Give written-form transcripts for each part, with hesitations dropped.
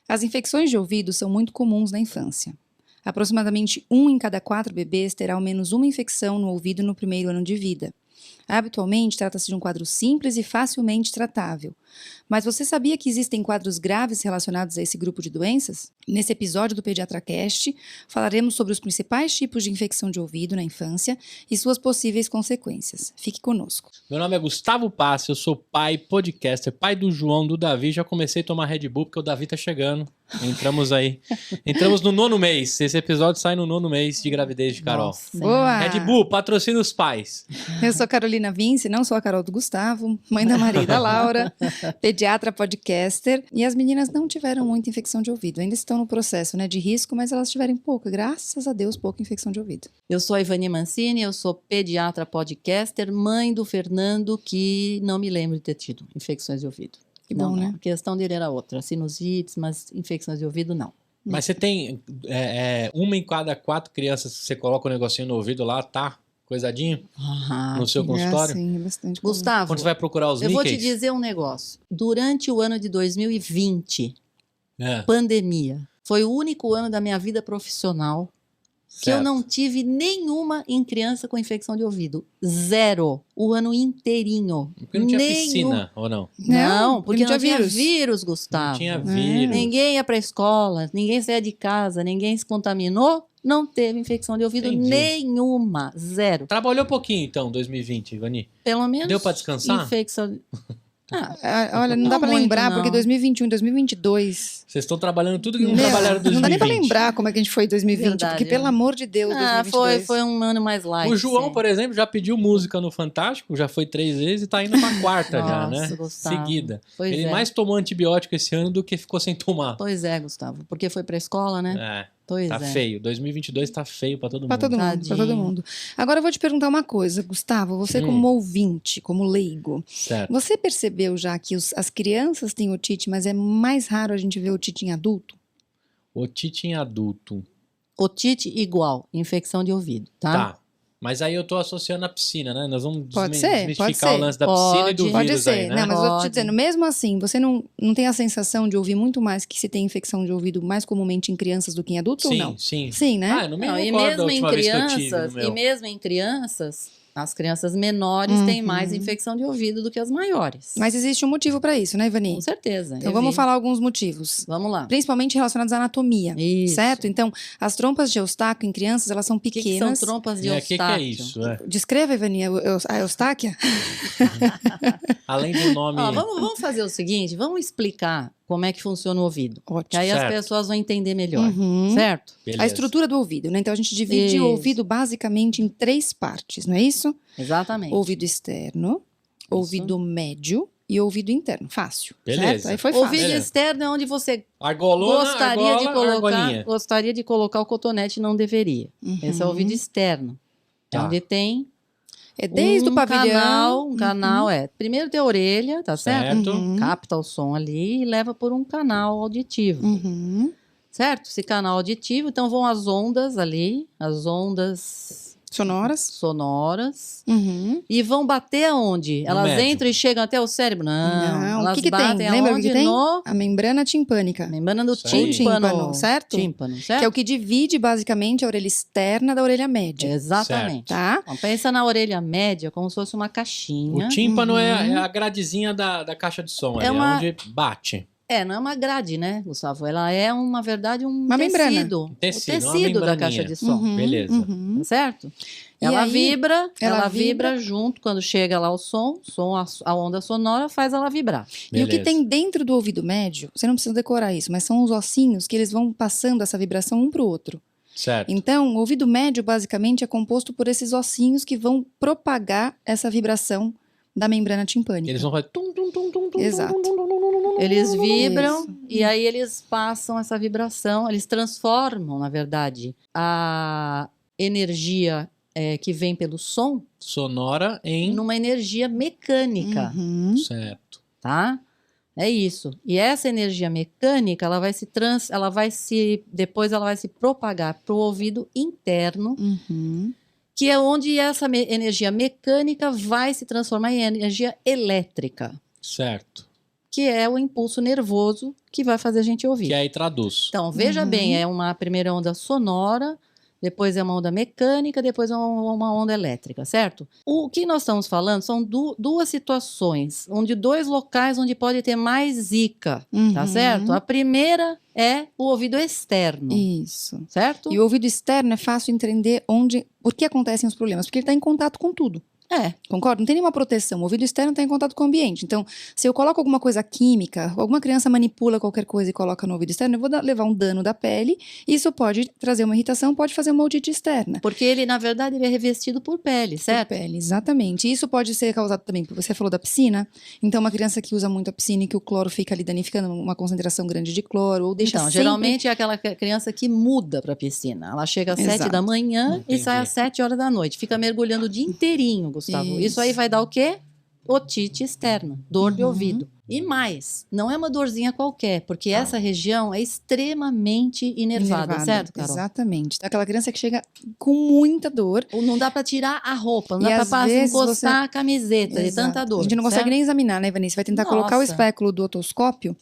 As infecções de ouvido são muito comuns na infância. Aproximadamente 1 em cada 4 bebês terá ao menos uma infecção no ouvido no primeiro ano de vida. Habitualmente, trata-se de um quadro simples e facilmente tratável. Mas você sabia que existem quadros graves relacionados a esse grupo de doenças? Nesse episódio do PediatraCast, falaremos sobre os principais tipos de infecção de ouvido na infância e suas possíveis consequências. Fique conosco. Meu nome é Gustavo Passi, eu sou pai, podcaster, pai do João, do Davi. Já comecei a tomar Red Bull porque o Davi tá chegando. Entramos aí. Entramos no 9º mês. Esse episódio sai no 9º mês de gravidez de Carol. Nossa, Boa! Red Bull, patrocina os pais. Eu sou Carolina Vince, não sou a Carol do Gustavo, mãe da Maria e da Laura, pediatra, podcaster. E as meninas não tiveram muita infecção de ouvido. Ainda estão no processo, né, de risco, mas elas tiveram pouca, graças a Deus, pouca infecção de ouvido. Eu sou a Ivani Mancini, eu sou pediatra podcaster, mãe do Fernando, que não me lembro de ter tido infecções de ouvido. Que bom, né? A questão dele era outra, sinusites, mas infecções de ouvido não. Mas você tem 1 em cada 4 crianças que você coloca o negocinho no ouvido lá, tá coisadinho no seu consultório? Sim, é bastante comum. Gustavo, Quando você vai procurar os eu vou te níqueis? dizer um negócio. Durante o ano de 2020, É, pandemia, foi o único ano da minha vida profissional que eu certo. não tive nenhuma em criança com infecção de ouvido. Zero. O ano inteirinho. Porque não tinha piscina, ou não? Não, porque não tinha vírus. vírus, Gustavo. Não tinha vírus. Ninguém ia para a escola, ninguém saía de casa, ninguém se contaminou, não teve infecção de ouvido Entendi. nenhuma. Zero. Trabalhou pouquinho, então, 2020, Ivani? Pelo menos. Deu pra descansar? Infecção. Olha, não dá Não pra muito, lembrar, não. porque 2021 e 2022... Vocês estão trabalhando tudo que não Meu, trabalharam em 2020. não dá nem pra lembrar como é que a gente foi em 2020, Verdade, porque pelo amor de Deus, 2022. Foi um ano mais light. O João, sim. por exemplo, já pediu música no Fantástico, já foi 3 vezes e tá indo pra 4ª já, Nossa, né? Gustavo. Seguida. Pois Ele é. mais tomou antibiótico esse ano do que ficou sem tomar. Pois é, Gustavo, porque foi pra escola, né? Pois Tá é. feio. 2022 tá feio pra todo Pra mundo. todo mundo, pra todo Tadinho. mundo. Agora eu vou te perguntar uma coisa, Gustavo. Você como ouvinte, como leigo, Certo. você percebeu já que as crianças têm otite, mas é mais raro a gente ver otite em adulto? Otite em adulto. Otite igual, infecção de ouvido, tá? Tá. Mas aí eu tô associando a piscina, né? Nós vamos Pode ser, desmistificar pode ser. o lance da piscina e do Pode vírus ser, aí, né? não, mas eu tô te Pode. dizendo, mesmo assim, você não tem a sensação de ouvir muito mais que se tem infecção de ouvido mais comumente em crianças do que em adultos ou Sim, não? sim. Sim, né? Ah, eu não me Não, e recordo da mesmo em última vez que eu tive crianças, no meu. e mesmo em crianças, as crianças menores têm mais infecção de ouvido do que as maiores. Mas existe um motivo pra isso, né, Ivani? Com certeza. Então vamos falar alguns motivos. Vamos lá. Principalmente relacionados à anatomia, Isso. certo? Então, as trompas de Eustáquio em crianças, elas são O que são pequenas. trompas de O que é Eustáquio? isso? É. Descreva, Ivani, a Eustáquia? Além do nome... Ó, vamos fazer o seguinte, vamos explicar como é que funciona o ouvido. Que Ótimo. aí Certo. as pessoas vão entender melhor, Uhum. certo? Beleza. A estrutura do ouvido, né? Então, a gente divide Isso. o ouvido basicamente em 3 partes, não é isso? Exatamente. Ouvido externo, ouvido médio e ouvido interno. Fácil, Beleza. certo? Aí foi fácil. Ouvido Beleza. externo é onde você Argolona, gostaria argolinha. de colocar o cotonete e não deveria. Esse é o ouvido externo. É Tá. onde tem É desde o pavilhão. um canal, primeiro tem a orelha, tá certo? Certo. Uhum. Capta o som ali e leva por um canal auditivo, Uhum. certo? Esse canal auditivo, então vão as ondas ali, as ondas Sonoras. sonoras, Uhum. e vão bater aonde? No Elas médio. entram e chegam até o cérebro? Não, Não, elas o que que tem? batem Lembra o que aonde? que tem? No A membrana timpânica. membrana do Isso aí. tímpano, Certo? Tímpano, certo? Que é o que divide basicamente a orelha externa da orelha média. Exatamente. Tá? Então, pensa na orelha média como se fosse uma caixinha. O tímpano é a gradezinha da caixa de som, É ali, uma- onde bate. Não é uma grade, né, Gustavo? Ela é, na verdade, Uma tecido. membrana. O Tecido, uma tecido da membraninha. caixa de som, Uhum, Beleza. uhum. tá certo? E Ela aí, vibra, ela ela vibra. vibra junto, quando chega lá o som, a onda sonora faz ela vibrar. E o que Beleza. tem dentro do ouvido médio, você não precisa decorar isso, mas são os ossinhos que eles vão passando essa vibração um para o outro. Certo. Então, o ouvido médio basicamente é composto por esses ossinhos que vão propagar essa vibração da membrana timpânica. Eles vão fazer... tum, tum, tum, tum, tum, Exato. tum, tum, tum, tum, tum, tum. Eles vibram Isso. e aí eles passam essa vibração, eles transformam, na verdade, a energia que vem pelo som Sonora em... numa energia mecânica, Uhum. Certo. tá? É isso. E essa energia mecânica, depois ela vai se propagar para o ouvido interno, Uhum. que é onde essa energia mecânica vai se transformar em energia elétrica. Certo. que é o impulso nervoso que vai fazer a gente ouvir. Que aí traduz. Então, veja bem, é uma primeira onda sonora, depois é uma onda mecânica, depois é uma onda elétrica, certo? O que nós estamos falando são duas situações, onde 2 locais onde pode ter mais zica, tá certo? A primeira é o ouvido externo, Isso. certo? E o ouvido externo é fácil entender por que acontecem os problemas, porque ele está em contato com tudo. Concorda? Não tem nenhuma proteção. O ouvido externo está em contato com o ambiente. Então, se eu coloco alguma coisa química, alguma criança manipula qualquer coisa e coloca no ouvido externo, eu vou levar um dano da pele. Isso pode trazer uma irritação, pode fazer uma otite externa. Porque ele, na verdade, ele é revestido por pele, certo? Por pele, exatamente. E isso pode ser causado também, você falou da piscina. Então, uma criança que usa muito a piscina e que o cloro fica ali danificando, uma concentração grande de cloro, ou deixa sempre... geralmente é aquela criança que muda para a piscina. Ela chega às 7 da manhã e sai às 7 horas da noite. Fica mergulhando o dia inteirinho, Gustavo. Isso aí vai dar o quê? Otite externa, dor de ouvido. E mais, não é uma dorzinha qualquer, porque essa região é extremamente inervada, certo, Carol? Exatamente. Aquela criança que chega com muita dor. Ou não dá para tirar a roupa, não dá para encostar a camiseta de tanta dor. A gente não consegue nem examinar, né, Vanessa? Vai tentar colocar o espéculo do otoscópio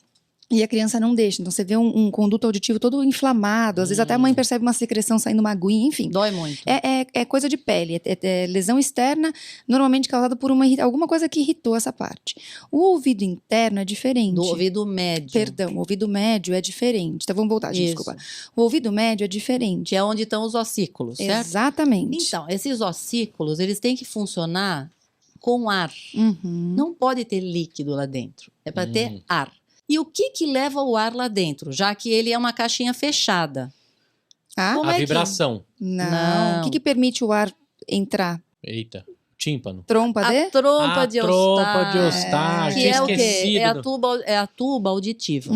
e a criança não deixa. Então, você vê um conduto auditivo todo inflamado. Às vezes até a mãe percebe uma secreção saindo uma aguinha, enfim. Dói muito. É coisa de pele. É lesão externa, normalmente causada por alguma coisa que irritou essa parte. O ouvido interno é diferente. Do ouvido médio. Perdão, o ouvido médio é diferente. Então, vamos voltar, gente, desculpa. O ouvido médio é diferente. Que é onde estão os ossículos, certo? Exatamente. Então, esses ossículos, eles têm que funcionar com ar. Não pode ter líquido lá dentro. É para ter ar. E o que leva o ar lá dentro? Já que ele é uma caixinha fechada. A vibração. Não. O que permite o ar entrar? Eita. Tímpano. Trompa de? A trompa de Eustáquio. Que é o quê? É a tuba auditiva.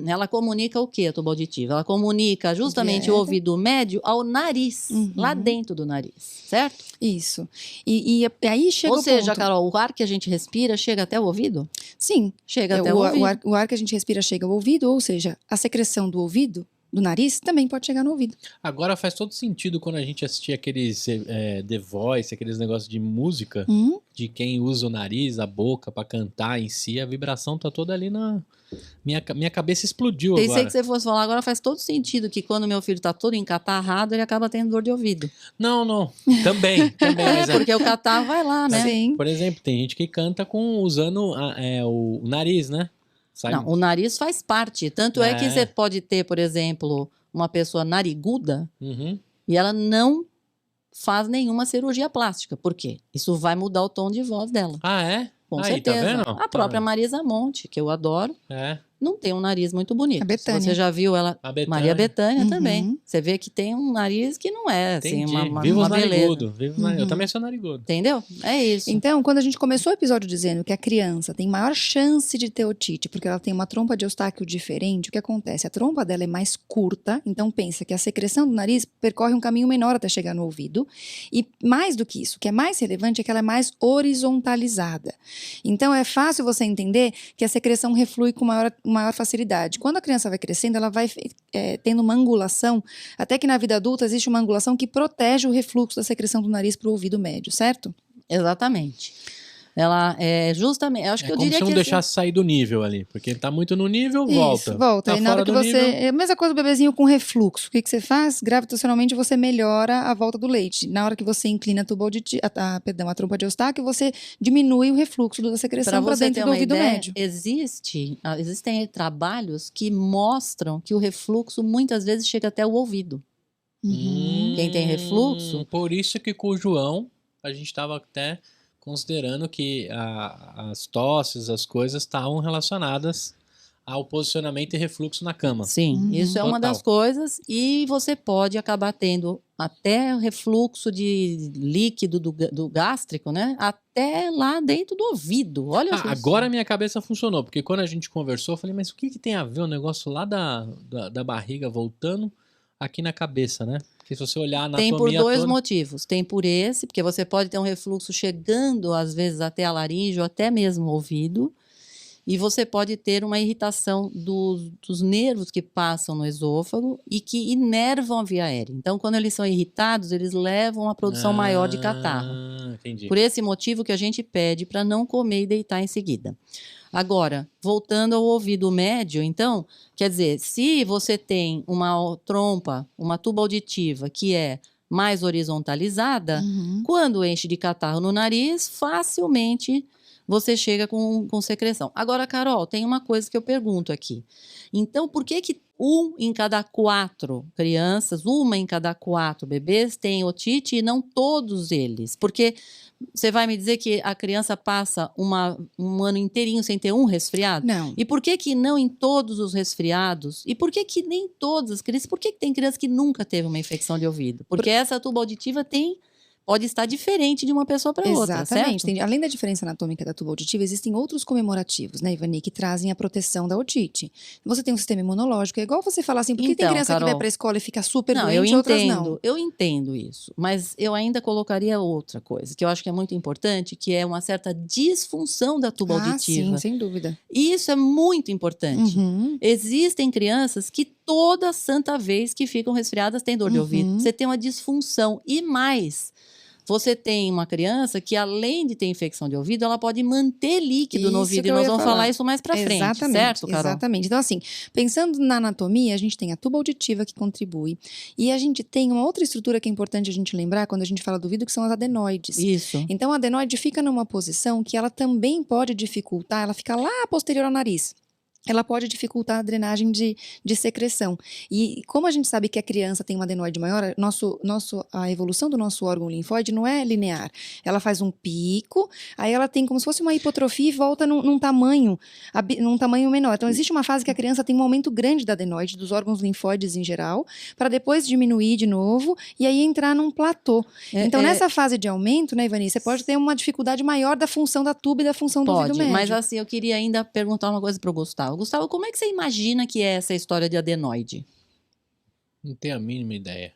Ela comunica o quê, a tuba auditiva? Ela comunica justamente o ouvido médio ao nariz, lá dentro do nariz, certo? Isso. E aí chega Ou seja, ponto. Carol, o ar que a gente respira chega até o ouvido? Sim. Chega até o ouvido. O ar que a gente respira chega ao ouvido, ou seja, a secreção do ouvido, do nariz, também pode chegar no ouvido. Agora faz todo sentido quando a gente assistia aqueles The Voice, aqueles negócios de música, de quem usa o nariz, a boca pra cantar em si, a vibração tá toda ali na... Minha cabeça explodiu agora. Pensei que você fosse falar, agora faz todo sentido que quando meu filho tá todo encatarrado, ele acaba tendo dor de ouvido. Não. Também. Mas porque o catarro vai lá, né? Sim. Por exemplo, tem gente que canta usando o nariz, né? Não, o nariz faz parte. Tanto é que você pode ter, por exemplo, uma pessoa nariguda e ela não faz nenhuma cirurgia plástica. Por quê? Isso vai mudar o tom de voz dela. Ah, é? Com Aí, certeza. tá vendo? A própria Marisa Monte, que eu adoro, não tem um nariz muito bonito. A Bethânia. Você já viu ela? A Bethânia. Maria Bethânia também. Você vê que tem um nariz que não é assim, uma Viva os beleza. narigudos. Eu também sou narigudo. Entendeu? É isso. Então, quando a gente começou o episódio dizendo que a criança tem maior chance de ter otite, porque ela tem uma trompa de Eustáquio diferente, o que acontece? A trompa dela é mais curta, então pensa que a secreção do nariz percorre um caminho menor até chegar no ouvido. E mais do que isso, o que é mais relevante é que ela é mais horizontalizada. Então, é fácil você entender que a secreção reflui com maior facilidade. Quando a criança vai crescendo, ela vai tendo uma angulação, até que na vida adulta existe uma angulação que protege o refluxo da secreção do nariz para o ouvido médio, certo? Exatamente. Ela é justamente, acho que eu como diria se não que deixasse sair do nível ali, porque tá muito no nível, volta. Isso, volta. Tá E na hora fora que do você... nível... É a mesma coisa do bebezinho com refluxo. O que você faz? Gravitacionalmente você melhora a volta do leite. Na hora que você inclina a tuba a trompa de Eustáquio, você diminui o refluxo da secreção para dentro do ouvido médio. Existem trabalhos que mostram que o refluxo muitas vezes chega até o ouvido. Quem tem refluxo... Por isso que com o João, a gente estava até considerando que as tosses, as coisas estavam relacionadas ao posicionamento e refluxo na cama. Sim, isso é uma das coisas. E você pode acabar tendo até refluxo de líquido do gástrico, né? Até lá dentro do ouvido. Olha só. Agora minha cabeça funcionou, porque quando a gente conversou, eu falei, mas o que tem a ver o negócio lá da barriga voltando aqui na cabeça, né? Porque se você olhar a anatomia tem por dois toda... motivos. Tem por esse, porque você pode ter um refluxo chegando, às vezes, até a laringe ou até mesmo o ouvido. E você pode ter uma irritação dos nervos que passam no esôfago e que inervam a via aérea. Então, quando eles são irritados, eles levam a produção maior de catarro. Entendi. Por esse motivo que a gente pede para não comer e deitar em seguida. Agora, voltando ao ouvido médio, então, quer dizer, se você tem uma trompa, uma tuba auditiva que é mais horizontalizada, quando enche de catarro no nariz, facilmente você chega com secreção. Agora, Carol, tem uma coisa que eu pergunto aqui. Então, por que 1 em cada 4 crianças, 1 em cada 4 bebês tem otite e não todos eles? Porque você vai me dizer que a criança passa um ano inteirinho sem ter um resfriado? Não. E por que não em todos os resfriados? E por que nem todas as crianças? Por que tem criança que nunca teve uma infecção de ouvido? Porque essa tuba auditiva pode estar diferente de uma pessoa para outra, Exatamente. certo? Além da diferença anatômica da tuba auditiva, existem outros comemorativos, né, Ivani, que trazem a proteção da otite. Você tem um sistema imunológico, é igual você falar assim, por que tem criança Carol, que vai para a escola e fica super não, doente e outras não? Eu entendo isso, mas eu ainda colocaria outra coisa, que eu acho que é muito importante, que é uma certa disfunção da tuba auditiva. Sim, sem dúvida. E isso é muito importante. Existem crianças que toda santa vez que ficam resfriadas têm dor de ouvido. Você tem uma disfunção. E mais, você tem uma criança que, além de ter infecção de ouvido, ela pode manter líquido no ouvido. E nós vamos falar isso mais pra frente, certo, Carol? Exatamente. Então, assim, pensando na anatomia, a gente tem a tuba auditiva que contribui. E a gente tem uma outra estrutura que é importante a gente lembrar quando a gente fala do ouvido, que são as adenoides. Isso. Então, a adenoide fica numa posição que ela também pode dificultar, ela fica lá posterior ao nariz. Ela pode dificultar a drenagem de secreção. E como a gente sabe que a criança tem uma adenoide maior, a evolução do nosso órgão linfóide não é linear. Ela faz um pico, aí ela tem como se fosse uma hipotrofia e volta num tamanho menor. Então, existe uma fase que a criança tem um aumento grande da adenoide, dos órgãos linfóides em geral, para depois diminuir de novo e aí entrar num platô. Então, nessa fase de aumento, né, Ivani, você pode ter uma dificuldade maior da função da tuba e da função do ouvido médio. Mas assim, eu queria ainda perguntar uma coisa para o Gustavo. Gustavo, como é que você imagina que é essa história de adenoide? Não tenho a mínima ideia.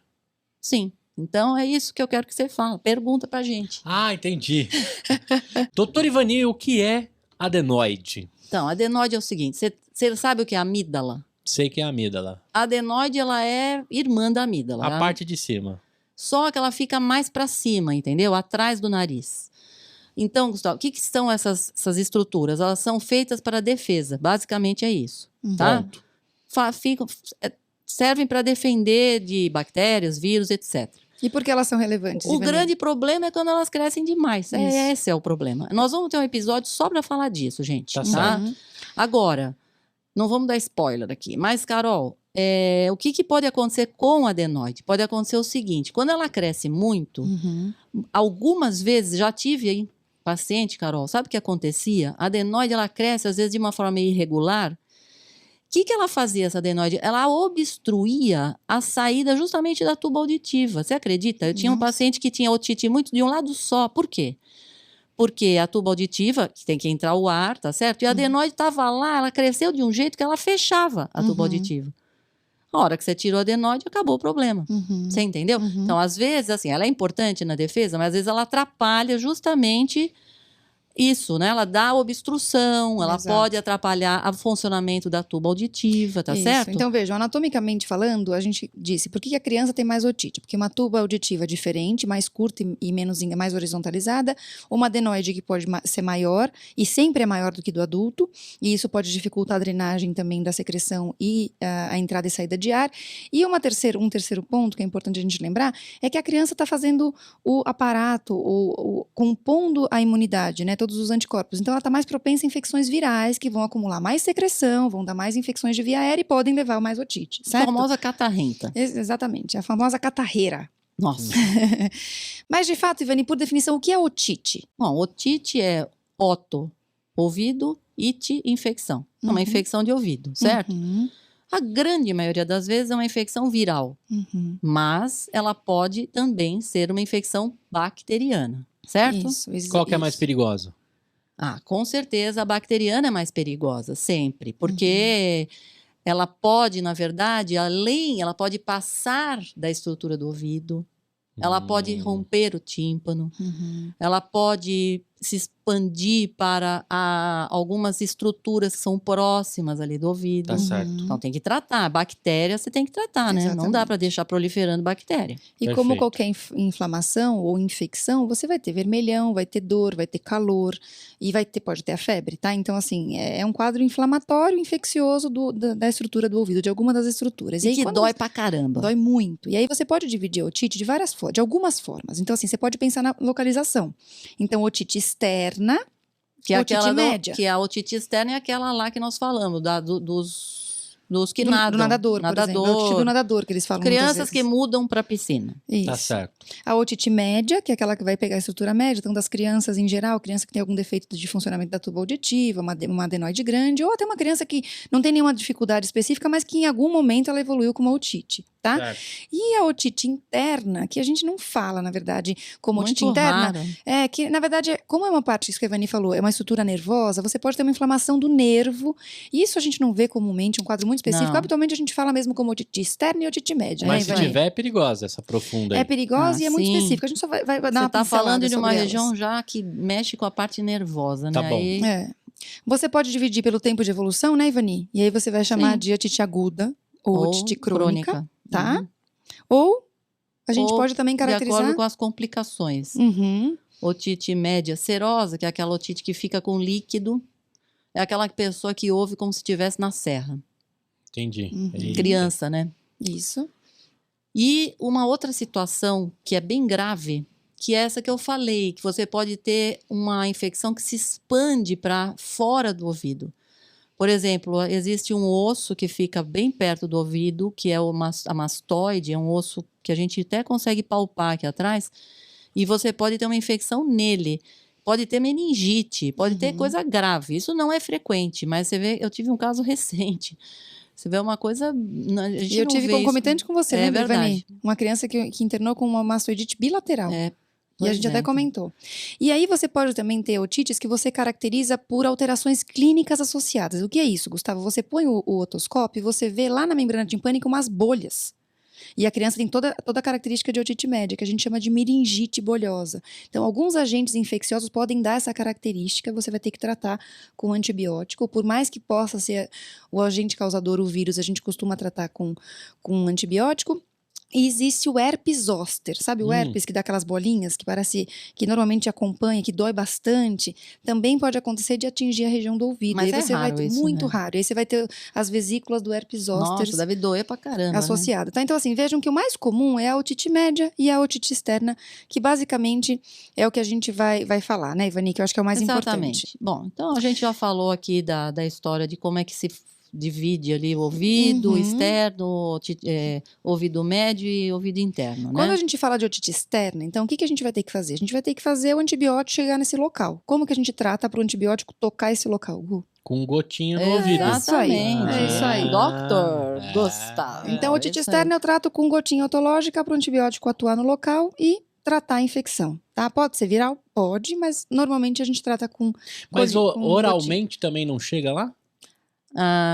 Sim. Então é isso que eu quero que você fale. Pergunta pra gente. Ah, entendi. Doutor Ivani, o que é adenoide? Então, adenoide é o seguinte, você sabe o que é amígdala? Sei que é a amígdala. A adenoide, ela é irmã da amígdala. A parte de cima. Só que ela fica mais pra cima, entendeu? Atrás do nariz. Então, Gustavo, o que são essas estruturas? Elas são feitas para defesa. Basicamente é isso. Tá? Servem para defender de bactérias, vírus, etc. E por que elas são relevantes? O grande problema é quando elas crescem demais. Esse é o problema. Nós vamos ter um episódio só para falar disso, gente. Tá? Agora, não vamos dar spoiler aqui. Mas, Carol, o que pode acontecer com a adenoide? Pode acontecer o seguinte. Quando ela cresce muito, algumas vezes, já tive aí paciente, Carol, sabe o que acontecia? A adenoide, ela cresce, às vezes, de uma forma irregular. O que ela fazia, essa adenoide? Ela obstruía a saída justamente da tuba auditiva. Você acredita? Eu tinha um paciente que tinha otite muito de um lado só. Por quê? Porque a tuba auditiva, que tem que entrar o ar, tá certo? E a adenoide estava lá, ela cresceu de um jeito que ela fechava a tuba auditiva. A hora que você tirou a adenoide, acabou o problema. Você entendeu? Então, às vezes, assim, ela é importante na defesa, mas às vezes ela atrapalha justamente isso, né? Ela dá obstrução, ela pode atrapalhar o funcionamento da tuba auditiva, tá certo? Então, vejam, anatomicamente falando, a gente disse, por que a criança tem mais otite? Porque uma tuba auditiva diferente, mais curta e mais horizontalizada, uma adenoide que pode ser maior, e sempre é maior do que do adulto, e isso pode dificultar a drenagem também da secreção e a entrada e saída de ar. E um terceiro ponto que é importante a gente lembrar, é que a criança está fazendo o aparato, compondo a imunidade, né? Todos os anticorpos. Então, ela está mais propensa a infecções virais, que vão acumular mais secreção, vão dar mais infecções de via aérea e podem levar a mais otite, certo? A famosa catarrenta. Exatamente, a famosa catarreira. Nossa. Mas, de fato, Ivani, por definição, o que é otite? Bom, otite é oto, ouvido, ite, infecção. É uma infecção de ouvido, certo? A grande maioria das vezes é uma infecção viral, mas ela pode também ser uma infecção bacteriana, certo? Qual que é mais perigosa? Com certeza a bacteriana é mais perigosa, sempre, porque ela pode, na verdade, ela pode passar da estrutura do ouvido, ela pode romper o tímpano, ela pode se expandir para algumas estruturas que são próximas ali do ouvido. Tá certo. Então tem que tratar. Bactéria você tem que tratar, né? Não dá Exatamente. para deixar proliferando bactéria. E Perfeito. como qualquer inflamação ou infecção, você vai ter vermelhão, vai ter dor, vai ter calor e pode ter a febre, tá? Então, assim, é um quadro inflamatório, infeccioso da estrutura do ouvido, de alguma das estruturas. E aí, que quando dói pra caramba. Dói muito. E aí você pode dividir a otite de algumas formas. Então, assim, você pode pensar na localização. Então, otite externa, Que é otite aquela média. que a otite externa é aquela lá que nós falamos, dos que nadam. Do nadador, por exemplo. É a otite do nadador, que eles falam muitas Crianças que vezes. mudam para piscina. Isso. Tá certo. A otite média, que é aquela que vai pegar a estrutura média, então das crianças em geral, criança que tem algum defeito de funcionamento da tuba auditiva, uma adenoide grande, ou até uma criança que não tem nenhuma dificuldade específica, mas que em algum momento ela evoluiu com uma otite, tá? Certo. E a otite interna, que a gente não fala, na verdade, como Muito otite interna, raro. que na verdade, como é uma parte, isso que a Ivani falou, é uma estrutura nervosa, você pode ter uma inflamação do nervo, e isso a gente não vê comumente, um quadro muito específico, Não. habitualmente a gente fala mesmo como otite externa e otite média, Mas né, se Ivani? tiver, é perigosa essa profunda aí. É perigosa Ah, e é muito sim. específica. A gente só vai dar Você uma está falando pincelada de uma sobre região elas. já que mexe com a parte nervosa, Tá né? bom. Aí, É. Você pode dividir pelo tempo de evolução, né, Ivani? E aí você vai chamar Sim. de otite aguda ou otite crônica, tá? Uhum. Ou a gente Ou pode também De acordo caracterizar... com as complicações. Uhum. Otite média serosa, que é aquela otite que fica com líquido. É aquela pessoa que ouve como se estivesse na serra. Entendi. Uhum. Eita. Criança, né? Isso. E uma outra situação que é bem grave, que é essa que eu falei, que você pode ter uma infecção que se expande para fora do ouvido. Por exemplo, existe um osso que fica bem perto do ouvido, que é a mastoide, é um osso que a gente até consegue palpar aqui atrás, e você pode ter uma infecção nele. Pode ter meningite, pode ter coisa grave. Isso não é frequente, mas você vê, eu tive um caso recente. Você vê uma coisa. A gente E eu não tive vê concomitante isso. com você, É lembra, verdade. Ivani? Uma criança que internou com uma mastoidite bilateral. É, E a pois gente é, até então. comentou. E aí você pode também ter otites que você caracteriza por alterações clínicas associadas. O que é isso, Gustavo? Você põe o otoscópio e você vê lá na membrana timpânica umas bolhas. E a criança tem toda a característica de otite média, que a gente chama de meningite bolhosa. Então, alguns agentes infecciosos podem dar essa característica, você vai ter que tratar com antibiótico. Por mais que possa ser o agente causador, o vírus, a gente costuma tratar com antibiótico. E existe o herpes zoster, sabe o herpes que dá aquelas bolinhas que parece que normalmente acompanha, que dói bastante, também pode acontecer de atingir a região do ouvido. Mas e aí é você vai raro ter isso, muito né? raro. E aí você vai ter as vesículas do herpes zoster Nossa, deve doer pra caramba. Né? associada. Tá? Então, assim, vejam que o mais comum é a otite média e a otite externa, que basicamente é o que a gente vai falar, né, Ivani? Que eu acho que é o mais Exatamente. importante. Bom, então a gente já falou aqui da história de como é que se divide ali o ouvido externo, ouvido médio e ouvido interno, Quando né? a gente fala de otite externa, então o que a gente vai ter que fazer? A gente vai ter que fazer o antibiótico chegar nesse local. Como que a gente trata para o antibiótico tocar esse local, Gu? Com um gotinho no ouvido. Exatamente. É isso aí. Dr. Gustavo. Então, otite isso aí. externa eu trato com gotinha otológica para o antibiótico atuar no local e tratar a infecção, tá? Pode ser viral? Pode, mas normalmente a gente trata com Mas com oralmente também não chega lá?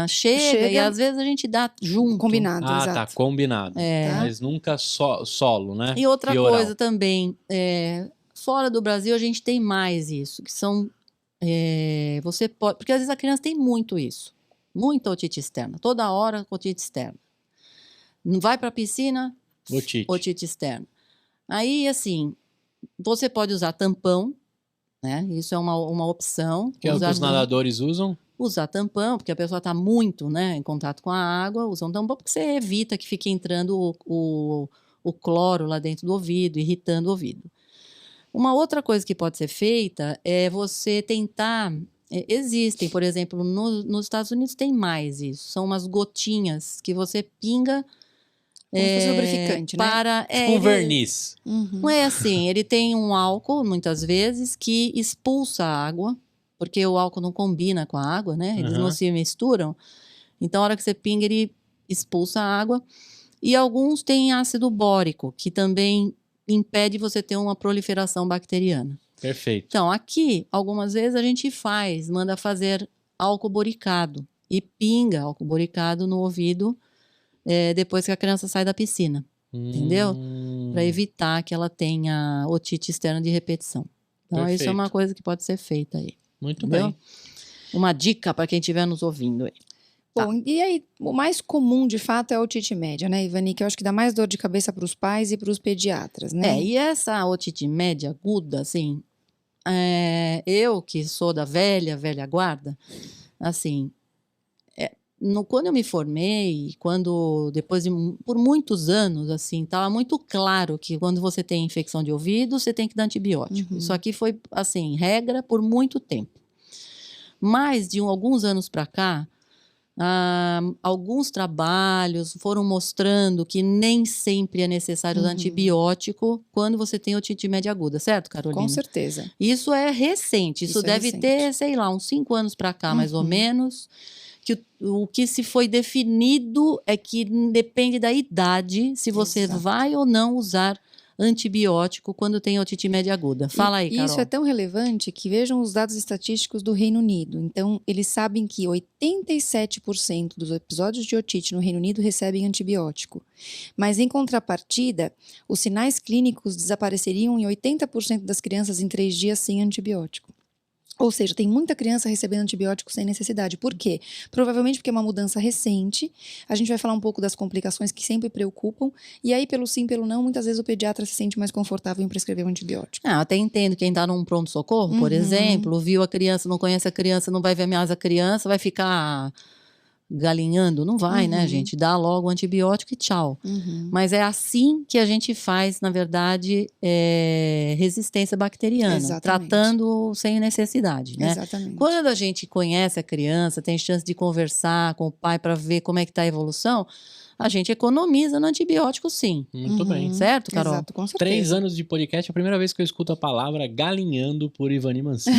Chega e às vezes a gente dá junto. combinado, Ah, exato. tá, combinado. Tá? Mas nunca solo, né? E outra oral. coisa também, fora do Brasil a gente tem mais isso, que são, você pode, porque às vezes a criança tem muito isso, muita otite externa, toda hora otite externa. Não vai para a piscina, Otite. otite externa. Aí, assim, você pode usar tampão, né? Isso é uma opção. Que é o que os nadadores usam? Usar tampão, porque a pessoa está muito, né, em contato com a água, usa um tampão porque você evita que fique entrando o cloro lá dentro do ouvido, irritando o ouvido. Uma outra coisa que pode ser feita é você tentar... existem, por exemplo, nos Estados Unidos tem mais isso. São umas gotinhas que você pinga... Como se fosse lubrificante, né? para, Tipo um verniz. Não é assim, ele tem um álcool, muitas vezes, que expulsa a água, porque o álcool não combina com a água, né? Eles não se misturam. Então, a hora que você pinga, ele expulsa a água. E alguns têm ácido bórico, que também impede você ter uma proliferação bacteriana. Perfeito. Então, aqui, algumas vezes a gente manda fazer álcool boricado e pinga álcool boricado no ouvido depois que a criança sai da piscina, entendeu? Para evitar que ela tenha otite externa de repetição. Então, isso é Perfeito. uma coisa que pode ser feita aí. Muito Entendeu? bem. Uma dica para quem estiver nos ouvindo aí. Tá. Bom, e aí, o mais comum, de fato, é a otite média, né, Ivani? Que eu acho que dá mais dor de cabeça para os pais e para os pediatras, né? E essa otite média aguda, assim, eu que sou da velha guarda, assim, quando eu me formei, por muitos anos, assim, estava muito claro que quando você tem infecção de ouvido, você tem que dar antibiótico. Uhum. Isso aqui foi, assim, regra por muito tempo. Mas, de alguns anos para cá, alguns trabalhos foram mostrando que nem sempre é necessário dar antibiótico quando você tem otite média aguda, certo, Carolina? Com certeza. Isso é recente, isso Isso é deve recente. ter, sei lá, uns 5 anos para cá, mais ou menos, que o que se foi definido é que depende da idade se você Exato. vai ou não usar antibiótico quando tem otite média aguda. Fala aí, Carol. Isso é tão relevante que vejam os dados estatísticos do Reino Unido. Então, eles sabem que 87% dos episódios de otite no Reino Unido recebem antibiótico. Mas, em contrapartida, os sinais clínicos desapareceriam em 80% das crianças em 3 dias sem antibiótico. Ou seja, tem muita criança recebendo antibiótico sem necessidade. Por quê? Provavelmente porque é uma mudança recente. A gente vai falar um pouco das complicações que sempre preocupam. E aí, pelo sim, pelo não, muitas vezes o pediatra se sente mais confortável em prescrever um antibiótico. Até entendo quem está num pronto-socorro, por exemplo, viu a criança, não conhece a criança, não vai ver mais a criança, vai ficar galinhando. Não vai, né, gente? Dá logo o antibiótico e tchau. Mas é assim que a gente faz, na verdade, resistência bacteriana. Exatamente. Tratando sem necessidade, né? Exatamente. Quando a gente conhece a criança, tem chance de conversar com o pai para ver como é que está a evolução, a gente economiza no antibiótico, sim. Muito bem. Certo, Carol? Exato, com certeza. 3 anos de podcast, é a primeira vez que eu escuto a palavra galinhando por Ivani Mancini.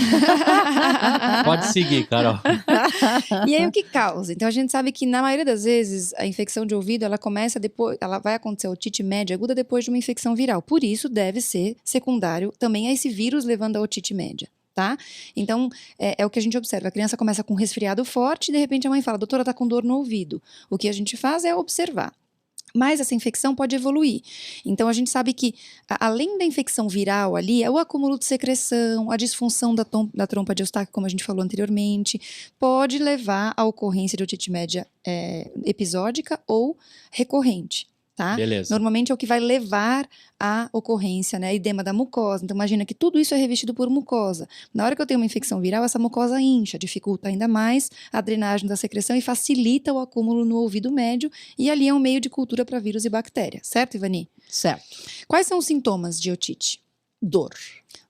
Pode seguir, Carol. E aí o que causa? Então a gente sabe que na maioria das vezes a infecção de ouvido ela começa depois, ela vai acontecer a otite média aguda depois de uma infecção viral. Por isso deve ser secundário também a esse vírus levando a otite média. Tá? Então, é o que a gente observa. A criança começa com um resfriado forte e de repente a mãe fala, doutora, tá com dor no ouvido. O que a gente faz é observar. Mas essa infecção pode evoluir. Então, a gente sabe que, além da infecção viral ali, é o acúmulo de secreção, a disfunção da trompa de Eustáquio, como a gente falou anteriormente, pode levar à ocorrência de otite média episódica ou recorrente. Tá? Beleza. Normalmente é o que vai levar à ocorrência, né? Edema da mucosa. Então, imagina que tudo isso é revestido por mucosa. Na hora que eu tenho uma infecção viral, essa mucosa incha, dificulta ainda mais a drenagem da secreção e facilita o acúmulo no ouvido médio. E ali é um meio de cultura para vírus e bactéria. Certo, Ivani? Certo. Quais são os sintomas de otite? Dor.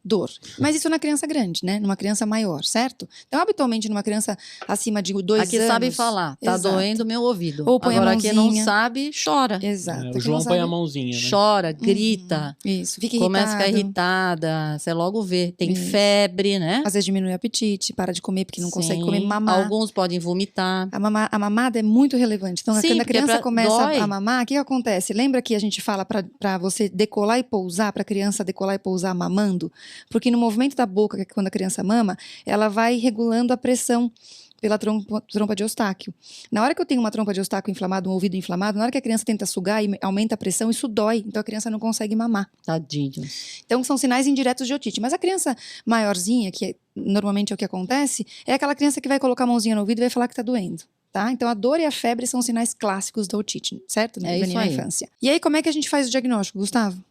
Dor. Mas isso na criança grande, né? Numa criança maior, certo? Então, habitualmente, numa criança acima de 2 anos... Aqui sabe falar, tá Exato. doendo meu ouvido. Ou põe a Agora, quem não mãozinha. sabe, chora. Exato. O Quem João não põe sabe- a mãozinha, né? Chora, grita, Isso, fica começa a ficar irritado. irritada, você logo vê. Tem Isso. febre, né? Às vezes diminui o apetite, para de comer porque não consegue Sim. comer, mamar. Alguns podem vomitar. A mamada é muito relevante. Então, Sim, quando a porque criança começa dói. a mamar, o que acontece? Lembra que a gente fala para você decolar e pousar, para a criança decolar e pousar mamando? Porque no movimento da boca, que é quando a criança mama, ela vai regulando a pressão pela trompa de Eustáquio. Na hora que eu tenho uma trompa de Eustáquio inflamada, um ouvido inflamado, na hora que a criança tenta sugar e aumenta a pressão, isso dói. Então, a criança não consegue mamar. Tadinhos. Então, são sinais indiretos de otite. Mas a criança maiorzinha, que normalmente é o que acontece, é aquela criança que vai colocar a mãozinha no ouvido e vai falar que está doendo. Tá? Então, a dor e a febre são sinais clássicos da otite, certo? É isso Na aí. infância. E aí, como é que a gente faz o diagnóstico, Gustavo?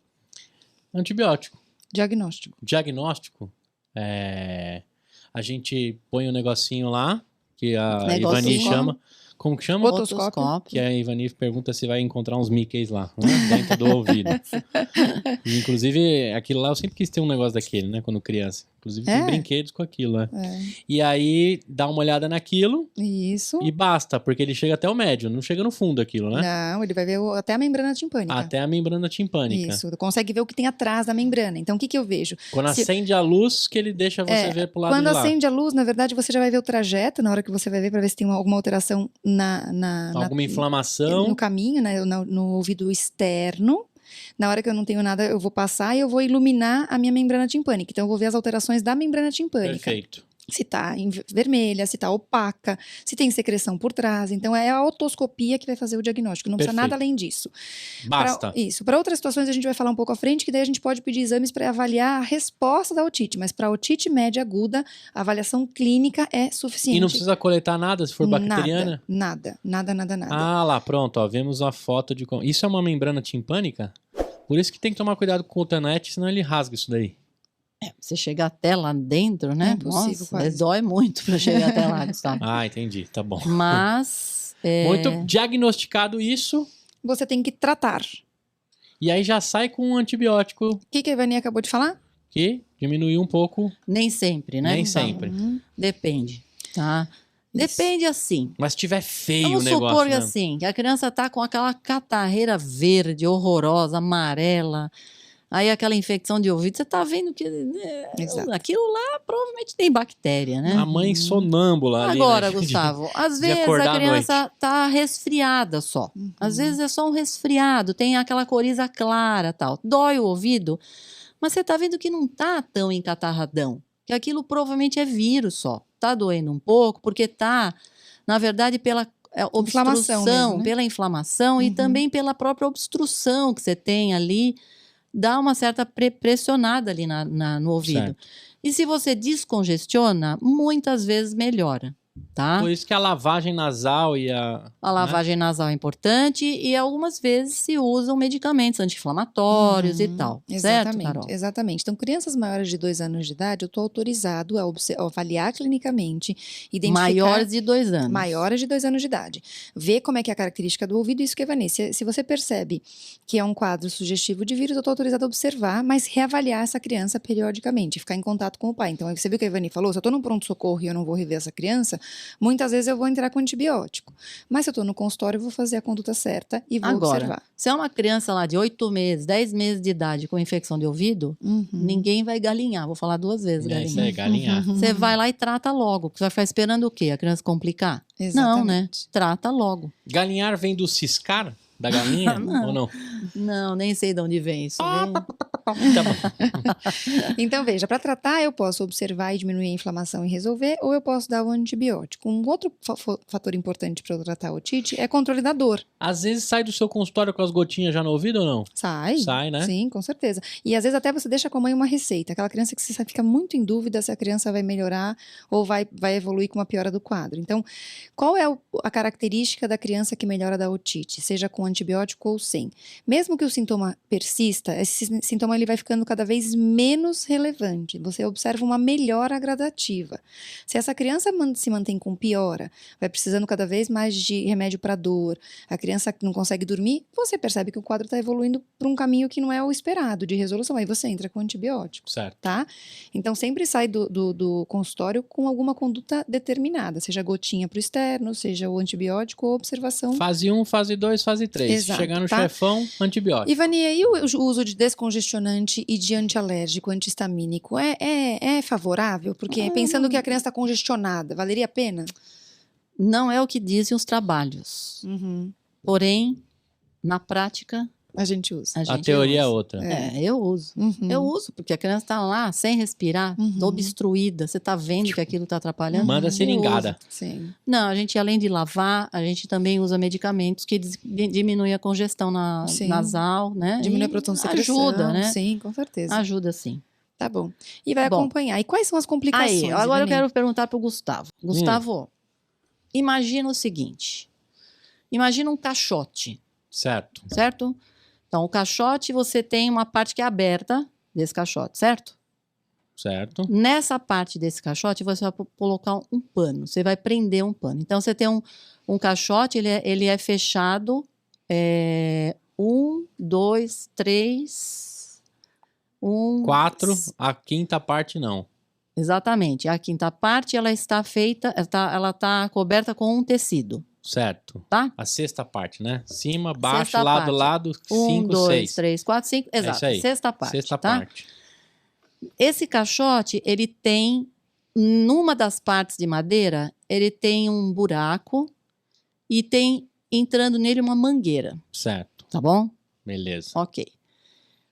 Antibiótico. Diagnóstico. Diagnóstico, a gente põe um negocinho lá, que a Negocinho. Ivani chama. Como que chama? Otoscópio. Que a Ivani pergunta se vai encontrar uns Mickeys lá, né? Dentro do ouvido. E, inclusive, aquilo lá, eu sempre quis ter um negócio daquele, né? Quando criança. Inclusive, tem É? brinquedos com aquilo, né? É. E aí, dá uma olhada naquilo Isso. e basta, porque ele chega até o médio, não chega no fundo aquilo, né? Não, ele vai ver até a membrana timpânica. Até a membrana timpânica. Isso, consegue ver o que tem atrás da membrana. Então, o que eu vejo? Quando Se- acende a luz, que ele deixa você ver pro lado Quando de lá. acende a luz, na verdade, você já vai ver o trajeto, na hora que você vai ver, para ver se tem alguma alteração Alguma inflamação. no caminho, né, no ouvido externo. Na hora que eu não tenho nada, eu vou passar e eu vou iluminar a minha membrana timpânica. Então, eu vou ver as alterações da membrana timpânica. Perfeito. se está vermelha, se está opaca, se tem secreção por trás. Então, é a otoscopia que vai fazer o diagnóstico. Não precisa nada além disso. Basta. Para outras situações, a gente vai falar um pouco à frente, que daí a gente pode pedir exames para avaliar a resposta da otite. Mas para otite média aguda, a avaliação clínica é suficiente. E não precisa coletar nada se for bacteriana? Nada. Ah, lá, pronto. Ó, vemos a foto de... Isso é uma membrana timpânica? Por isso que tem que tomar cuidado com o cotonete, senão ele rasga isso daí. Você chegar até lá dentro, né? É impossível, Nossa, quase. dói muito para chegar até lá, Gustavo. Ah, entendi. Tá bom. Mas... Muito diagnosticado isso, Você tem que tratar. e aí já sai com um antibiótico O que a Ivani acabou de falar? que diminuiu um pouco. Nem sempre, né? Nem Gustavo? sempre. Depende, tá? Depende assim. Mas se tiver feio Vamos o negócio, supor que né? assim, que a criança tá com aquela catarreira verde, horrorosa, amarela, aí aquela infecção de ouvido, você tá vendo que Exato. aquilo lá provavelmente tem bactéria, né? A mãe sonâmbula ali, Agora, né? Gustavo, às de vezes acordar a à criança tá resfriada só. Às vezes é só um resfriado, tem aquela coriza clara, tal. Dói o ouvido, mas você tá vendo que não tá tão encatarradão, que aquilo provavelmente é vírus só. Tá doendo um pouco porque tá, na verdade, pela Inflamação obstrução, mesmo, né? pela inflamação e também pela própria obstrução que você tem ali, dá uma certa pressionada ali no ouvido. Certo. E se você descongestiona, muitas vezes melhora, tá? Por isso que a lavagem nasal e a... A lavagem nasal é importante e algumas vezes se usam medicamentos anti-inflamatórios e tal, certo, Exatamente, Carol? exatamente. Então, crianças maiores de 2 anos de idade, eu estou autorizado a avaliar clinicamente, identificar... Maiores de 2 anos. Maiores de 2 anos de idade. Ver como é que é a característica do ouvido, isso que é Vanessa. Se você percebe que é um quadro sugestivo de vírus, eu estou autorizado a observar, mas reavaliar essa criança periodicamente, ficar em contato com o pai. Então, você viu que a Ivani falou? Se eu estou no pronto-socorro e eu não vou rever essa criança, muitas vezes eu vou entrar com antibiótico. Mas se eu estou no consultório, eu vou fazer a conduta certa e vou observar. Se é uma criança lá de 8 meses, 10 meses de idade com infecção de ouvido, ninguém vai galinhar. Vou falar 2 vezes É isso galinhar. aí, galinhar. Você vai lá e trata logo. Você vai ficar esperando o quê? A criança complicar? Exatamente. Não, né? Trata logo. Galinhar vem do ciscar da galinha ou não? Não, nem sei de onde vem isso. Vem... Tá bom. Então, veja, para tratar, eu posso observar e diminuir a inflamação e resolver, ou eu posso dar o antibiótico. Um outro fator importante para eu tratar a otite é controle da dor. Às vezes sai do seu consultório com as gotinhas já no ouvido ou não? Sai. Sai, né? Sim, com certeza. E às vezes até você deixa com a mãe uma receita. Aquela criança que você fica muito em dúvida se a criança vai melhorar ou vai evoluir com uma piora do quadro. Então, qual é a característica da criança que melhora da otite? Seja com antibiótico ou sem. Mesmo que o sintoma persista, esse sintoma ele vai ficando cada vez menos relevante. Você observa uma melhora gradativa. Se essa criança se mantém com piora, vai precisando cada vez mais de remédio para dor, a criança não consegue dormir, você percebe que o quadro está evoluindo para um caminho que não é o esperado de resolução. Aí você entra com antibiótico, Certo. tá? Então sempre sai do consultório com alguma conduta determinada, seja gotinha para o externo, seja o antibiótico ou observação. Fase 1, fase 2, fase 3. Exato, Chegar no tá? chefão, antibiótico. Ivani, e o uso de descongestionante e de antialérgico, antihistamínico, é favorável? Porque pensando que a criança está congestionada, valeria a pena? Não é o que dizem os trabalhos. Porém, na prática, A gente usa. A teoria é outra. eu uso. Eu uso, porque a criança está lá sem respirar, obstruída. Você está vendo que aquilo está atrapalhando? Manda Eu seringada. uso. Sim. Não, a gente, além de lavar, a gente também usa medicamentos que diminuem a congestão Sim. nasal, né? Diminui E a proton-secreção. ajuda, né? Sim, com certeza. Ajuda, sim. Tá bom. E vai Bom. acompanhar. E quais são as complicações? Aí, agora eu Ivani? quero perguntar para o Gustavo. Gustavo, imagina o seguinte. Imagina um caixote, Certo. certo? Então, o caixote, você tem uma parte que é aberta desse caixote, certo? Certo. Nessa parte desse caixote, você vai colocar um pano. Você vai prender um pano. Então, você tem um caixote, ele é fechado. 1, 2, 3... 4, a quinta parte não. Exatamente. A quinta parte, ela está feita, ela está coberta com um tecido. Certo. Tá? A sexta parte, né? Cima, baixo, Sexta lado, parte. lado, 1, 5, 2, 6. 3, 4, 5. Exato. isso aí. Sexta parte. Sexta tá? parte. Esse caixote, ele tem, numa das partes de madeira, ele tem um buraco e tem entrando nele uma mangueira. Certo. Tá bom? Beleza. Ok.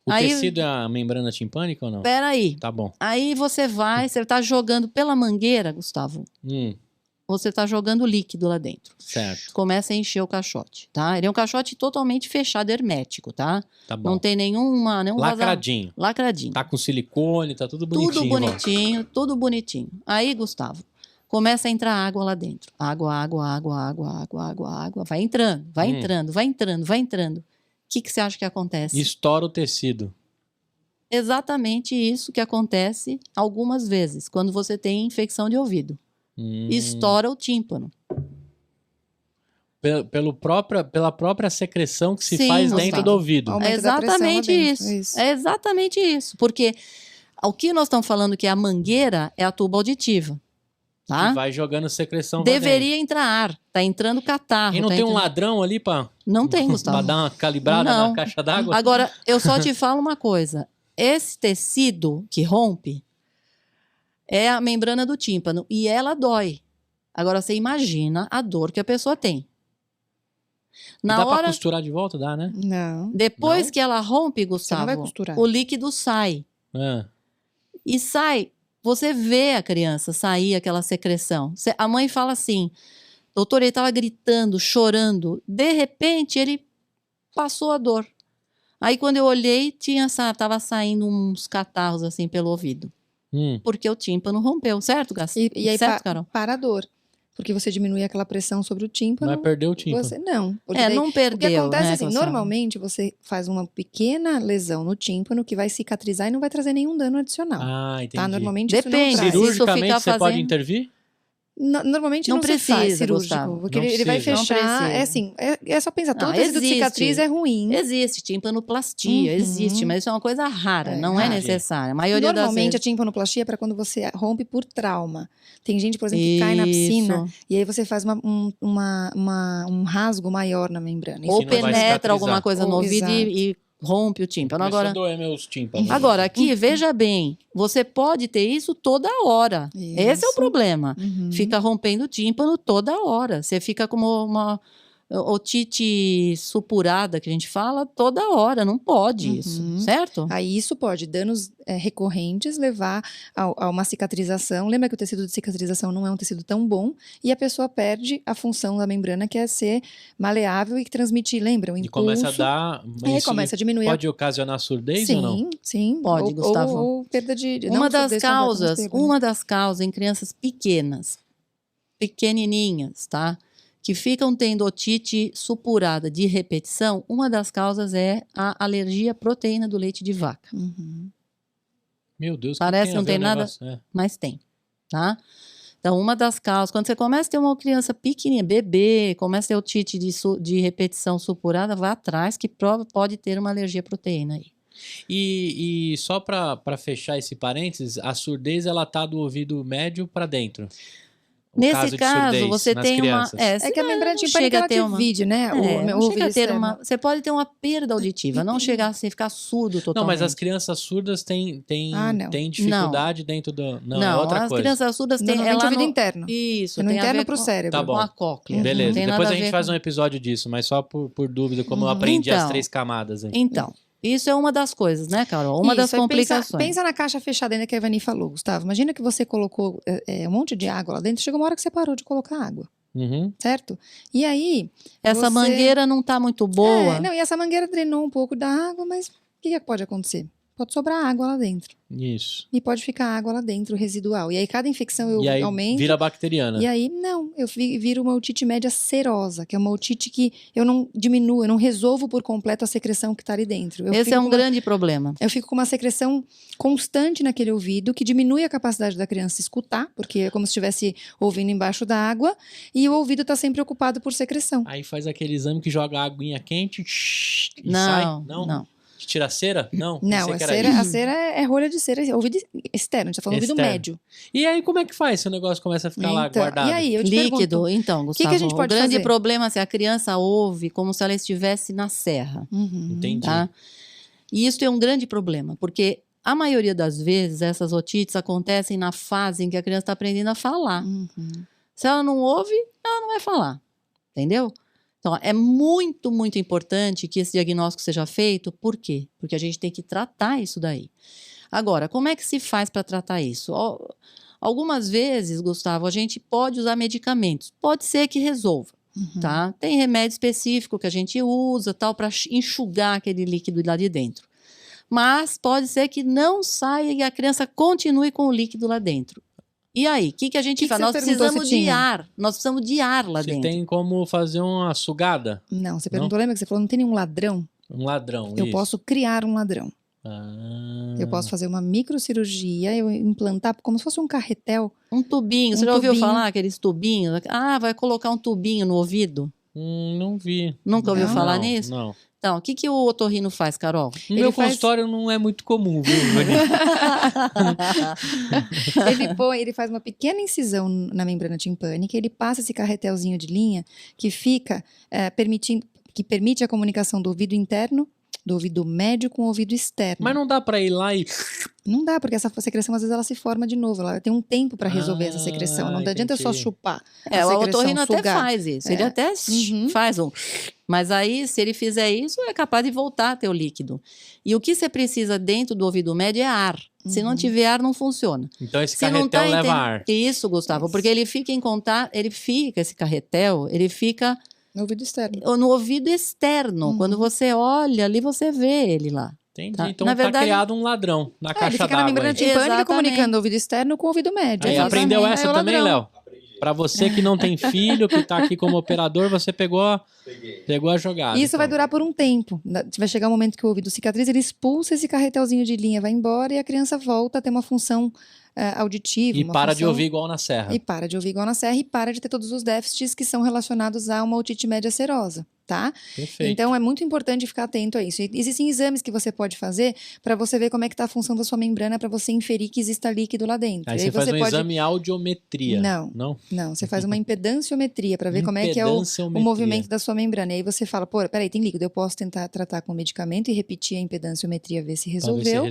O Aí- tecido é a membrana timpânica ou não? Peraí. Tá bom. Aí você tá jogando pela mangueira, Gustavo. Você tá jogando líquido lá dentro. Certo. Começa a encher o caixote, tá? Ele é um caixote totalmente fechado, hermético, tá? Tá bom. Não tem nenhum Lacradinho. Lacradinho. Tá com silicone, tá tudo bonitinho. Tudo bonitinho, tudo bonitinho. Aí, Gustavo, começa a entrar água lá dentro. Água. Vai entrando, vai entrando, vai entrando, vai entrando. O que você acha que acontece? Estoura o tecido. Exatamente isso que acontece algumas vezes, quando você tem infecção de ouvido. Estoura o tímpano. Pela própria secreção que se Sim, faz Gustavo. dentro do ouvido. Aumenta É da pressão lá exatamente dentro, isso. É exatamente isso. Porque o que nós estamos falando que é a mangueira é a tuba auditiva. Tá? Que vai jogando secreção lá Deveria entrar ar. Tá entrando catarro. dentro. E não tá tem um entrando- ladrão ali pra Não tem, Gustavo. dar uma calibrada Não. na caixa d'água? Agora, eu só te falo uma coisa. Esse tecido que rompe é a membrana do tímpano e ela dói. Agora, você imagina a dor que a pessoa tem. Na Dá pra hora, costurar de volta? Dá, né? Não, depois Não? que ela rompe, você Gustavo, não vai costurar. o líquido sai. É. E sai, você vê a criança sair aquela secreção. A mãe fala assim, doutor, ele estava gritando, chorando. De repente, ele passou a dor. Aí, quando eu olhei, tava saindo uns catarros assim pelo ouvido. Porque o tímpano rompeu, certo, Gás? E aí certo, Carol? para a dor. Porque você diminui aquela pressão sobre o tímpano. Vai perder o tímpano. Você não. Porque daí, Não o que perdeu, acontece né, assim, Gustavo? normalmente você faz uma pequena lesão no tímpano que vai cicatrizar e não vai trazer nenhum dano adicional. Ah, entendi. Tá? Normalmente Depende. isso não traz. Cirurgicamente Isso você fica pode fazendo- intervir? Normalmente Não não, se faz precisa, cirúrgico. Gustavo. Porque Não ele vai precisa. Não fechar. precisa. É assim, é só pensar, todo Não, tecido de existe. cicatriz é ruim. Existe timpanoplastia, Uhum. existe, mas isso é uma coisa rara, É, não é raro. necessária. A maioria Normalmente das a timpanoplastia é para quando você rompe por trauma. Tem gente, por exemplo, que cai na piscina Isso. e aí você faz um rasgo maior na membrana. Ou não vai penetra cicatrizar. alguma coisa no Ou- ouvido exato. e rompe o tímpano. Começou a Agora, doer meus tímpanos. agora, aqui, veja bem, você pode ter isso toda hora. Esse é o Isso. problema. Uhum. Fica rompendo o tímpano toda hora. Você fica como uma otite supurada, que a gente fala, toda hora. Não pode isso, Uhum. certo? Aí isso pode, danos recorrentes, levar a uma cicatrização. Lembra que o tecido de cicatrização não é um tecido tão bom e a pessoa perde a função da membrana, que é ser maleável e transmitir, lembra? O E impulso. começa a dar... Aí isso começa a diminuir pode ocasionar surdez sim, ou não? sim. Pode, ou, Gustavo. Ou perda de... não Uma das surdez completa, mas causas, perda, né? uma das causas em crianças pequenas, pequenininhas, tá? Que ficam tendo otite supurada de repetição, uma das causas é a alergia à proteína do leite de vaca. Uhum. Meu Deus, Parece que que não a ver tem o nada. negócio? É. Mas tem, tá? Então, uma das causas, quando você começa a ter uma criança pequenininha, bebê, começa a ter otite de repetição supurada, vai atrás, que pode ter uma alergia à proteína aí. E só para fechar esse parênteses, a surdez ela tá do ouvido médio para dentro. O Nesse de caso, surdez você nas tem crianças. uma. É que a membrana não timpânica chega a ela ter uma. divide, né? Não ouvido chega a ter externo. uma. Você pode ter uma perda auditiva, não chegar a ficar surdo totalmente. Não, mas as crianças surdas têm não. dificuldade dentro do... Não, é Não, outra as coisa. crianças surdas têm. Normalmente Ela ouvido não... interno. Isso, É no tem a interno ver pro com, cérebro. Tá bom. com a cóclea. Não Beleza, tem nada depois a ver gente faz com- um episódio disso, mas só por dúvida, como eu aprendi as Então. 3 camadas. Aí. Então, isso é uma das coisas, né, Carol? Uma das Isso, aí complicações. Pensa na caixa fechada ainda que a Ivani falou, Gustavo. Imagina que você colocou um monte de água lá dentro, chegou uma hora que você parou de colocar água, Uhum. certo? E aí... Essa você- mangueira não tá muito boa. Não, e essa mangueira drenou um pouco da água, mas o que pode acontecer? Pode sobrar água lá dentro. Isso. E pode ficar água lá dentro, residual. E aí cada infecção eu E aí aumento. vira bacteriana. E aí, não, eu viro uma otite média serosa, que é uma otite que eu não diminuo, eu não resolvo por completo a secreção que está ali dentro. Eu Esse fico é com um grande problema. Eu fico com uma secreção constante naquele ouvido, que diminui a capacidade da criança escutar, porque é como se estivesse ouvindo embaixo da água, e o ouvido está sempre ocupado por secreção. Aí faz aquele exame que joga a aguinha quente e Não, sai. não. Tira a cera? Não. Não, pensei que era isso. a cera é rolha de cera, é ouvido externo, a gente tá falando ouvido Externo. médio. E aí, como é que faz se o negócio começa a ficar lá Então, guardado? e aí, eu te Líquido, pergunto, então, Gustavo. que a gente pode o grande fazer? problema é se a criança ouve como se ela estivesse na serra. Uhum. Entendi. Tá? E isso é um grande problema, porque a maioria das vezes essas otites acontecem na fase em que a criança está aprendendo a falar. Uhum. Se ela não ouve, ela não vai falar. Entendeu? Então, é muito, muito importante que esse diagnóstico seja feito. Por quê? Porque a gente tem que tratar isso daí. Agora, como é que se faz para tratar isso? Algumas vezes, Gustavo, a gente pode usar medicamentos. Pode ser que resolva, tá? Tem remédio específico que a gente usa, tal, para enxugar aquele líquido lá de dentro. Mas pode ser que não saia e a criança continue com o líquido lá dentro. E aí, o que a gente faz? Nós precisamos de ar. Nós precisamos de ar lá dentro. Você tem como fazer uma sugada? Não, você perguntou, lembra que você falou, não tem nenhum ladrão? Um ladrão, Eu posso criar um ladrão. Eu posso fazer uma microcirurgia, eu implantar como se fosse um carretel. Um tubinho. Você já ouviu falar aqueles tubinhos? Ah, vai colocar um tubinho no ouvido? Não vi. Nunca ouviu falar nisso? Não. Então, o que o otorrino faz, Carol? No meu consultório não é muito comum, viu? Ele faz uma pequena incisão na membrana timpânica, ele passa esse carretelzinho de linha que fica que permite a comunicação do ouvido interno, do ouvido médio com o ouvido externo. Mas não dá para ir lá e... Não dá, porque essa secreção às vezes ela se forma de novo, ela tem um tempo para resolver essa secreção, não adianta só chupar. O otorrino até faz isso, ele até faz um... Mas aí, se ele fizer isso, é capaz de voltar a ter o líquido. E o que você precisa dentro do ouvido médio é ar. Se não tiver ar, não funciona. Então esse carretel leva ar. Isso, Gustavo, porque ele fica em contato, esse carretel, ele fica... No ouvido externo. No ouvido externo. Quando você olha ali, você vê ele lá. Entendi. Tá? Então tá criado um ladrão na caixa d'água. Ele fica na membrana timpânica comunicando o ouvido externo com o ouvido médio. Aí aprendeu essa também, Léo? Para você que não tem filho, que tá aqui como operador, você pegou a jogada. Isso vai durar por um tempo. Vai chegar um momento que o ouvido cicatriza, ele expulsa esse carretelzinho de linha, vai embora e a criança volta a ter uma função auditiva. E para de ouvir igual na serra. E para de ouvir igual na serra e para de ter todos os déficits que são relacionados a uma otite média serosa, tá? Perfeito. Então é muito importante ficar atento a isso. E existem exames que você pode fazer para você ver como é que está a função da sua membrana, para você inferir que exista líquido lá dentro. Aí você faz um exame audiometria. Não, você faz uma impedanciometria para ver como é que é o movimento da sua membrana. E aí você fala, peraí, tem líquido, eu posso tentar tratar com medicamento e repetir a impedanciometria, ver se resolveu.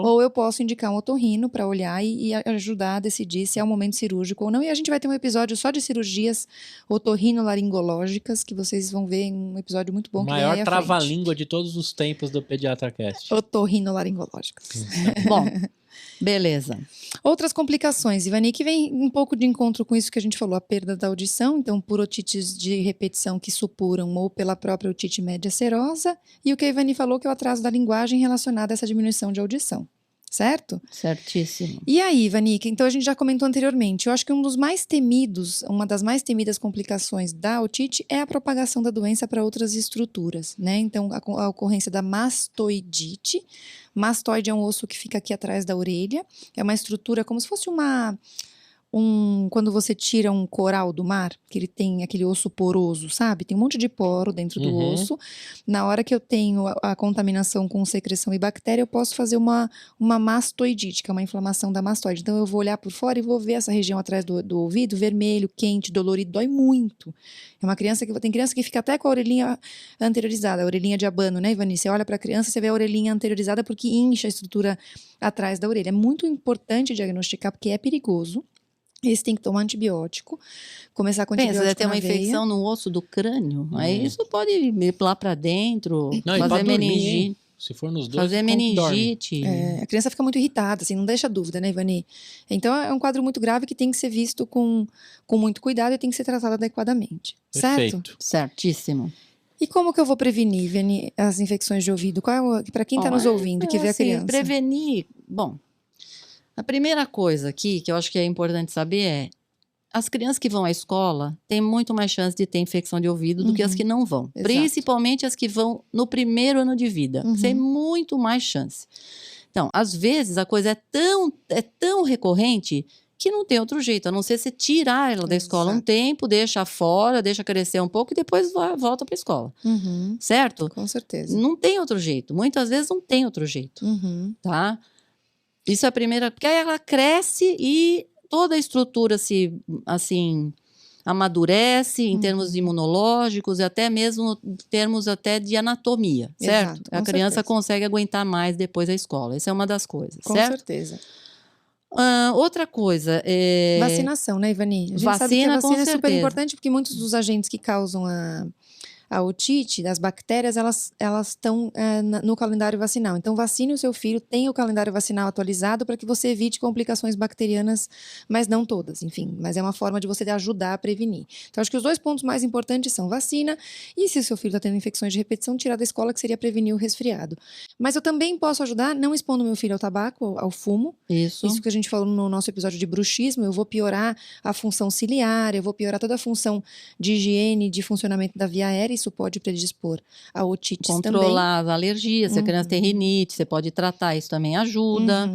Ou eu posso indicar um otorrino para olhar e ajudar a decidir se é o momento cirúrgico ou não. E a gente vai ter um episódio só de cirurgias otorrinolaringológicas, que vocês vão ver em um episódio muito bom. Maior trava-língua de todos os tempos do PediatraCast. Otorrinolaringológicas. Bom, beleza. Outras complicações, Ivani, que vem um pouco de encontro com isso que a gente falou, a perda da audição, então por otites de repetição que supuram ou pela própria otite média serosa, e o que a Ivani falou, que é o atraso da linguagem relacionado a essa diminuição de audição. Certo? Certíssimo. E aí, Vanica, então a gente já comentou anteriormente, eu acho que uma das mais temidas complicações da otite é a propagação da doença para outras estruturas, né? Então, a ocorrência da mastoidite. Mastoide é um osso que fica aqui atrás da orelha, é uma estrutura como se fosse quando você tira um coral do mar, que ele tem aquele osso poroso, sabe? Tem um monte de poro dentro do osso. Na hora que eu tenho a contaminação com secreção e bactéria, eu posso fazer uma mastoidite, que é uma inflamação da mastoide. Então, eu vou olhar por fora e vou ver essa região atrás do ouvido, vermelho, quente, dolorido, dói muito. Tem criança que fica até com a orelhinha anteriorizada, a orelhinha de abano, né, Ivani? Você olha para a criança, você vê a orelhinha anteriorizada porque incha a estrutura atrás da orelha. É muito importante diagnosticar, porque é perigoso. Esse tem que tomar antibiótico, começar com antibiótico na veia. Você tem uma infecção no osso do crânio, aí isso pode ir lá para dentro, fazer meningite. Se for nos dois, fazer meningite. A criança fica muito irritada, assim, não deixa dúvida, né, Ivani? Então, é um quadro muito grave que tem que ser visto com muito cuidado e tem que ser tratado adequadamente. Perfeito. Certo? Certíssimo. E como que eu vou prevenir, Ivani, as infecções de ouvido? Para quem está nos ouvindo e que vê a criança? Prevenir, bom... A primeira coisa aqui, que eu acho que é importante saber é, as crianças que vão à escola têm muito mais chance de ter infecção de ouvido do que as que não vão. Exato. Principalmente as que vão no primeiro ano de vida. Tem muito mais chance. Então, às vezes, a coisa é tão recorrente que não tem outro jeito, a não ser você tirar ela da escola um tempo, deixa fora, deixa crescer um pouco e depois volta para a escola. Certo? Com certeza. Não tem outro jeito. Muitas vezes não tem outro jeito. Tá? Isso é a primeira, porque aí ela cresce e toda a estrutura se, assim, amadurece em termos imunológicos e até mesmo em termos até de anatomia, certo? Exato, a criança consegue aguentar mais depois da escola. Essa é uma das coisas, com certo? certeza. Outra coisa é... Vacinação, né, Ivani? A gente vacina, sabe que a vacina é super certeza. importante porque muitos dos agentes que causam a otite, as bactérias, elas estão no calendário vacinal. Então, vacine o seu filho, tenha o calendário vacinal atualizado para que você evite complicações bacterianas, mas não todas, enfim. Mas é uma forma de você ajudar a prevenir. Então, acho que os 2 pontos mais importantes são vacina e, se o seu filho está tendo infecções de repetição, tirar da escola, que seria prevenir o resfriado. Mas eu também posso ajudar não expondo meu filho ao tabaco, ao fumo. Isso que a gente falou no nosso episódio de bruxismo, eu vou piorar a função ciliar, eu vou piorar toda a função de higiene, de funcionamento da via aérea, isso pode predispor a otites também. Controlar as alergias, se a criança tem rinite, você pode tratar, isso também ajuda.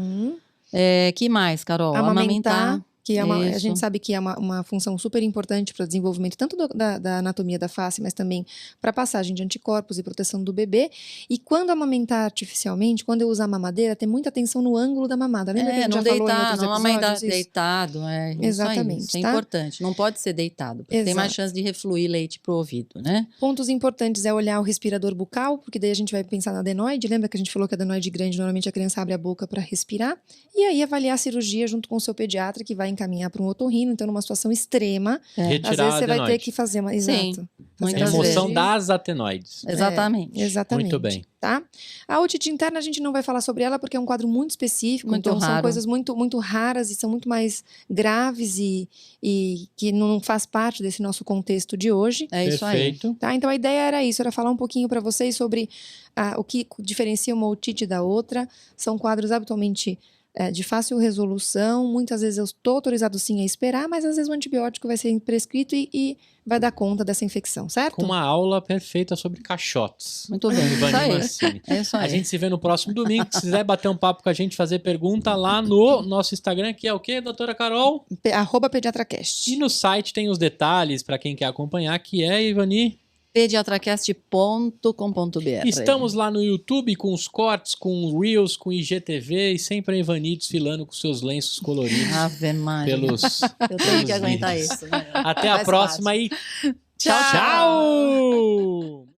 Que mais, Carol? Amamentar. Que é a Isso. gente sabe que é uma função super importante para o desenvolvimento tanto da anatomia da face, mas também para a passagem de anticorpos e proteção do bebê. E quando amamentar artificialmente, quando eu usar a mamadeira, ter muita atenção no ângulo da mamada. Lembra que a gente já falou em outros não amamentar episódios? deitado, Exatamente, isso é tá? importante. Não pode ser deitado, porque tem mais chance de refluir leite pro ouvido, né? Pontos importantes é olhar o respirador bucal, porque daí a gente vai pensar na adenoide. Lembra que a gente falou que a adenoide grande, normalmente a criança abre a boca para respirar? E aí avaliar a cirurgia junto com o seu pediatra, que vai encaminhar para um otorrino, então numa situação extrema, às vezes você vai ter que fazer uma... Exato. Remoção das adenoides. Exatamente. Exatamente. Muito bem. Tá? A otite interna a gente não vai falar sobre ela porque é um quadro muito específico, muito então raro. São coisas muito, muito raras e são muito mais graves e que não faz parte desse nosso contexto de hoje. É isso aí. Tá? Então a ideia era isso, era falar um pouquinho para vocês sobre o que diferencia uma otite da outra. São quadros habitualmente de fácil resolução, muitas vezes eu estou autorizado sim a esperar, mas às vezes o antibiótico vai ser prescrito e vai dar conta dessa infecção, certo? Com uma aula perfeita sobre caixotes. Muito bem, É isso aí. A gente se vê no próximo domingo. Se quiser bater um papo com a gente, fazer pergunta lá no nosso Instagram, que é o quê, doutora Carol? @pediatracast. E no site tem os detalhes para quem quer acompanhar, que é, Ivani? pediatracast.com.br. Estamos lá no YouTube com os cortes, com Reels, com IGTV e sempre a Ivani desfilando com seus lenços coloridos. Ave Maria. Eu tenho que aguentar isso. Né? Até a próxima e tchau, tchau!